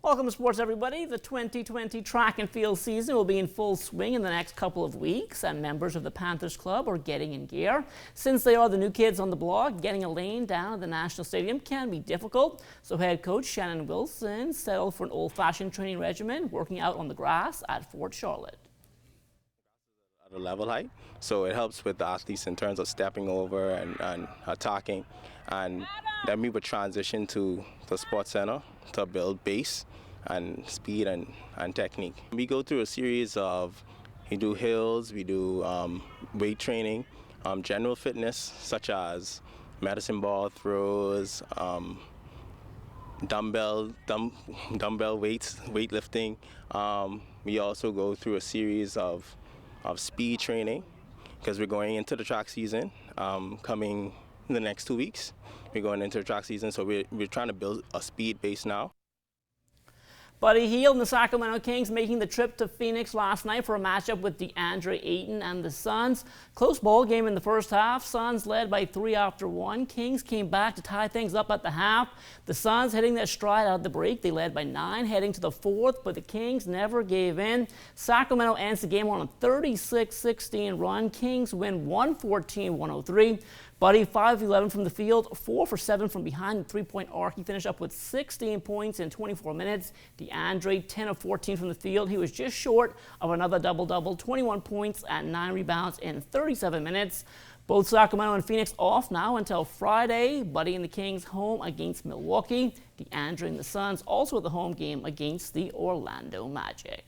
Welcome to sports, everybody. The 2020 track and field season will be in full swing in the next couple of weeks, and members of the Panthers Club are getting in gear. Since they are the new kids on the block, getting a lane down at the National Stadium can be difficult. So head coach Shannon Wilson settled for an old-fashioned training regimen, working out on the grass at Fort Charlotte. At a level height, so it helps with the athletes in terms of stepping over and attacking, and then we would transition to the sports center to build base and speed and technique. We go through a series of, we do hills, we do weight training, general fitness such as medicine ball throws, dumbbell weights, weightlifting. We also go through a series of speed training because we're going into the track season coming in the next 2 weeks. We're going into the track season, so we're trying to build a speed base now. Buddy Hield and the Sacramento Kings making the trip to Phoenix last night for a matchup with DeAndre Ayton and the Suns. Close ball game in the first half. Suns led by 3 after 1. Kings came back to tie things up at the half. The Suns hitting their stride out of the break. They led by 9 heading to the fourth, but the Kings never gave in. Sacramento ends the game on a 36-16 run. Kings win 114-103. Buddy 5 of 11 from the field, 4 for 7 from behind the three-point arc. He finished up with 16 points in 24 minutes. DeAndre 10 of 14 from the field. He was just short of another double-double, 21 points and 9 rebounds in 37 minutes. Both Sacramento and Phoenix off now until Friday. Buddy and the Kings home against Milwaukee. DeAndre and the Suns also at the home game against the Orlando Magic.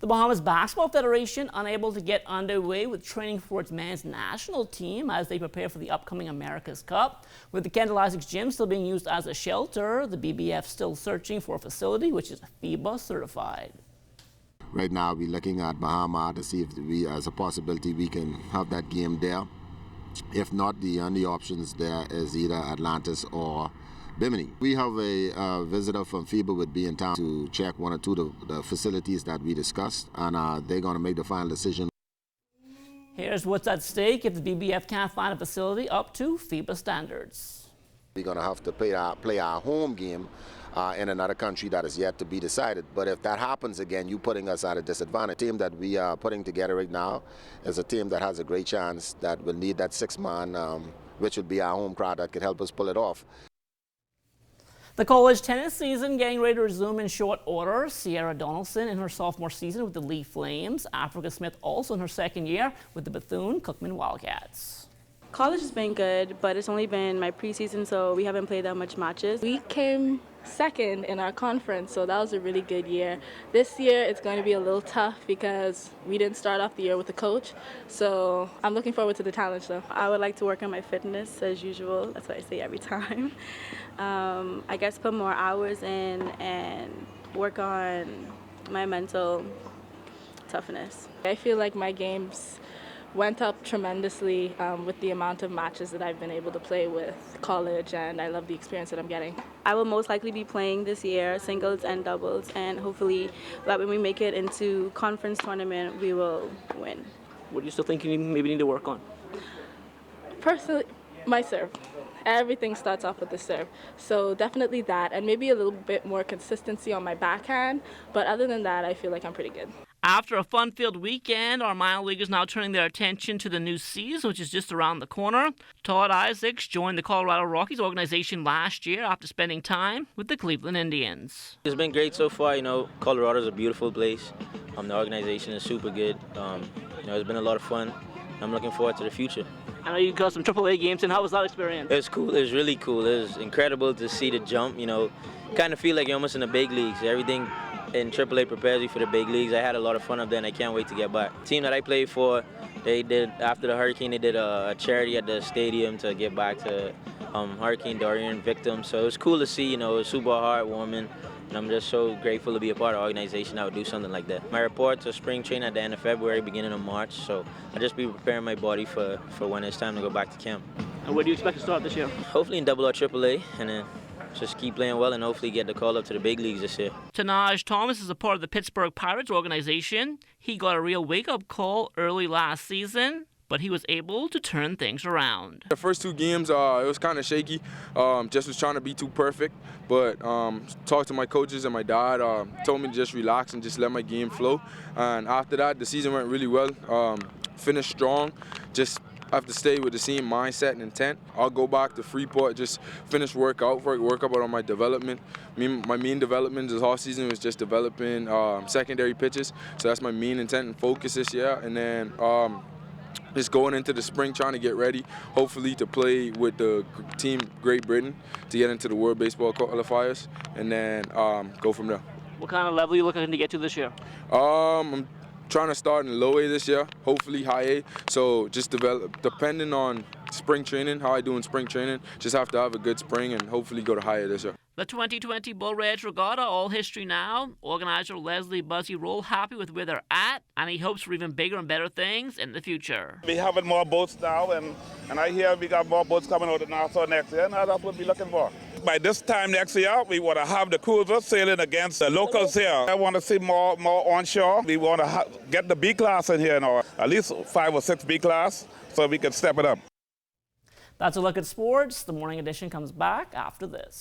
The Bahamas Basketball Federation unable to get underway with training for its men's national team as they prepare for the upcoming America's Cup. With the Kendall Isaacs gym still being used as a shelter, the BBF still searching for a facility which is FIBA certified. Right now we're looking at Bahama to see if we, as a possibility, we can have that game there. If not, the only options there is either Atlantis or Bimini. We have a visitor from FIBA would be in town to check 1 or 2 of the facilities that we discussed, and they're going to make the final decision. Here's what's at stake if the BBF can't find a facility up to FIBA standards. We're going to have to play our home game in another country that is yet to be decided. But if that happens again, you're putting us at a disadvantage. The team that we are putting together right now is a team that has a great chance that will need that 6-man, which would be our home crowd that could help us pull it off. The college tennis season getting ready to resume in short order. Sierra Donaldson in her sophomore season with the Lee Flames. Africa Smith also in her second year with the Bethune-Cookman Wildcats. College has been good, but it's only been my preseason, so we haven't played that much matches. We came second in our conference, so that was a really good year. This year it's going to be a little tough because we didn't start off the year with a coach, so I'm looking forward to the challenge though. I would like to work on my fitness as usual. That's what I say every time. I guess put more hours in and work on my mental toughness. I feel like my games went up tremendously with the amount of matches that I've been able to play with college, and I love the experience that I'm getting. I will most likely be playing this year, singles and doubles, and hopefully that when we make it into conference tournament, we will win. What do you still think you maybe need to work on? Personally, my serve. Everything starts off with the serve. So definitely that, and maybe a little bit more consistency on my backhand, but other than that, I feel like I'm pretty good. After a fun-filled weekend, our minor leaguers now turning their attention to the new season, which is just around the corner. Todd Isaacs joined the Colorado Rockies organization last year after spending time with the Cleveland Indians. It's been great so far. Colorado's a beautiful place. The organization is super good. It's been a lot of fun. I'm looking forward to the future. I know you got some AAA games, and how was that experience? It was cool. It was really cool. It was incredible to see the jump. Kind of feel like you're almost in the big leagues. Everything in AAA prepares you for the big leagues. I had a lot of fun up there, and I can't wait to get back. The team that I played for, they did, after the hurricane, they did a charity at the stadium to give back to Hurricane Dorian victims. So it was cool to see, it was super heartwarming. And I'm just so grateful to be a part of an organization that would do something like that. My reports are spring training at the end of February, beginning of March. So I'll just be preparing my body for when it's time to go back to camp. And where do you expect to start this year? Hopefully in AA or AAA, and then just keep playing well and hopefully get the call up to the big leagues this year. Tanaj Thomas is a part of the Pittsburgh Pirates organization. He got a real wake-up call early last season. but he was able to turn things around. The first 2 games, it was kind of shaky. Just was trying to be too perfect, but talked to my coaches and my dad, told me to just relax and just let my game flow. And after that, the season went really well. Finished strong. Just have to stay with the same mindset and intent. I'll go back to Freeport, just finish work up on my development. My main development this off season was just developing secondary pitches, so that's my main intent and focus this year. And then just going into the spring, trying to get ready, hopefully to play with the team Great Britain to get into the World Baseball qualifiers, and then go from there. What kind of level are you looking to get to this year? I'm trying to start in low A this year, hopefully high A. So just develop, depending on spring training, how I do in spring training, just have to have a good spring and hopefully go to high A this year. The 2020 Bull Rage Regatta, all history now. Organizer Leslie Buzzy Roll happy with where they're at, and he hopes for even bigger and better things in the future. We having more boats now, and I hear we got more boats coming out of Nassau next year, and that's what we're looking for. By this time next year, we want to have the cruisers sailing against the locals here. I want to see more onshore. We want to get the B class in here now, at least 5 or 6 B class, so we can step it up. That's a look at sports. The morning edition comes back after this.